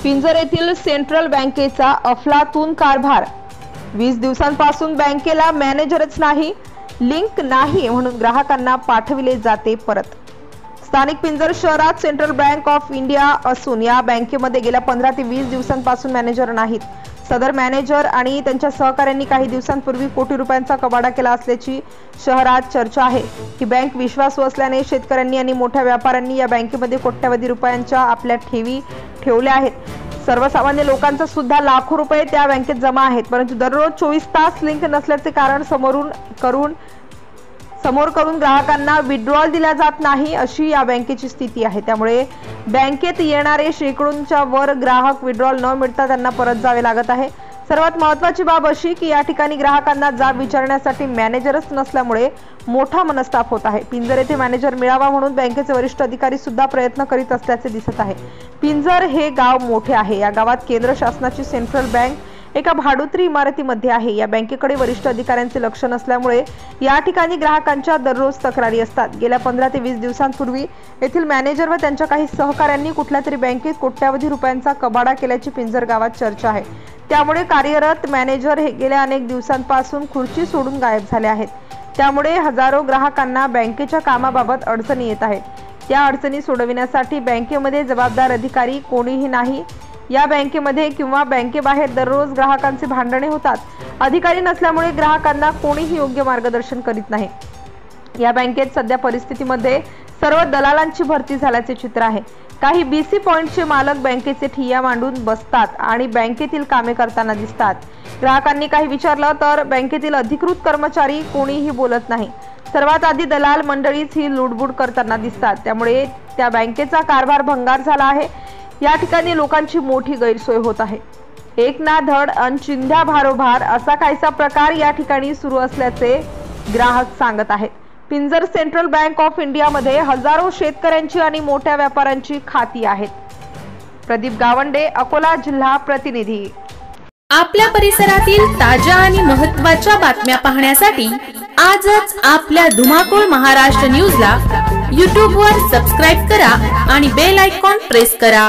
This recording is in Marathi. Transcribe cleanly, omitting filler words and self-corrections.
पिंजर येथील सेंट्रल बँकेचा अफलातून कारभार। 20 दिवसांपासून बँकेला मॅनेजरच नाही, लिंक नाही म्हणून ग्राहकांना पाठविले जाते परत। स्थानिक पिंजर शहरात सेंट्रल बँक ऑफ इंडिया असून या बँकेमध्ये गेल्या 15 ते 20 दिवसांपासून मॅनेजर नाहीत। सदर मॅनेजर आणि त्यांच्या सहकाऱ्यांनी काही दिवसांपूर्वी कोटी रुपयांचा कबाडा केला असल्याची शहरात चर्चा आहे। ही बँक विश्वासू असल्याने शेतकऱ्यांनी आणि मोठ्या व्यापाऱ्यांनी या बँकेमध्ये कोट्यवधी रुपयांच्या आपल्या ठेवी ठेवल्या आहेत। सर्वसामान्य लोकांचा सुद्धा लाखो रुपये त्या बँकेत जमा आहेत, परंतु दररोज 24 तास लिंक नसल्याचे कारण समोर करून ग्राहकांना विड्रॉल दिला जात नाही, अशी या बँकेची स्थिती आहे। त्यामुळे बँकेत येणारे शेकडोंच्या वर ग्राहक विड्रॉल न मिळता त्यांना परत जावे लागत आहे। सर्वात महत्त्वाची बाब अशी की या ठिकाणी ग्राहकांना जाब विचारण्यासाठी मॅनेजरच नसल्यामुळे मोठा मनस्ताप होत आहे। पिंजर येथे मॅनेजर मिळावा म्हणून बँकेचे वरिष्ठ अधिकारी सुद्धा प्रयत्न करीत असल्याचे दिसत आहे। पिंजर हे गाव मोठे आहे। या गावात केंद्र शासनाची सेंट्रल बँक एका भाडोत्री इमारतीमध्ये आहे। या बँकेकडे वरिष्ठ अधिकाऱ्यांचे लक्ष नसल्यामुळे या ठिकाणी ग्राहकांच्या दररोज तक्रारी असतात। गेल्या 15 ते 20 दिवसांपूर्वी येथील मॅनेजर व त्यांच्या काही सहकाऱ्यांनी कुठल्यातरी बँकेत कोट्यवधी रुपयांचा कबाडा केल्याची पिंजर गावात चर्चा आहे। त्यामुळे कार्यरत मॅनेजर हे गेल्या अनेक दिवसांपासून खुर्ची सोडून गायब झाले आहेत। त्यामुळे हजारो ग्राहकांना बँकेच्या कामाबाबत अडचणी येत आहेत। त्या अडचणी सोडविण्यासाठी बँकेमध्ये जबाबदार अधिकारी कोणीही नाही। या बँकेमध्ये किंवा बँकेबाहेर दररोज ग्राहकांचे भांडणे होतात। अधिकारी नसल्यामुळे ग्राहकांना कोणीही योग्य मार्गदर्शन करीत नाही। या बँकेत सध्या परिस्थितीमध्ये सर्व दलालांची भरती झाल्याचे चित्र आहे। काही बीसी पॉइंटचे मालक बँकेचे ठिय्या मांडून बसतात आणि बँकेतील कामे करताना दिसतात। ग्राहकांनी काही विचारलं तर बँकेतील अधिकृत कर्मचारी कोणीही बोलत नाही। सर्वात आधी दलाल मंडळीच ही लुडबुड करताना दिसतात। त्यामुळे त्या बँकेचा कारभार भंगार झाला आहे। या ठिकाणी लोकांची मोठी गैरसोय होत आहे। एक ना धड अन चिंध्या भारोभार असा काहीसा प्रकार या ठिकाणी सुरू असल्याचे ग्राहक सांगत आहेत। पिंजर सेंट्रल बँक ऑफ इंडिया मध्ये हजारो शेतकऱ्यांची आणि मोठ्या व्यापाऱ्यांची खाती आहेत। प्रदीप गावंडे, अकोला जिल्हा प्रतिनिधी। आपल्या परिसरातील ताज्या आणि महत्त्वाच्या बातम्या पाहण्यासाठी आजच आपल्या धुमाकूळ महाराष्ट्र न्यूजला YouTube वर सबस्क्राइब करा आणि बेल आयकॉन प्रेस करा।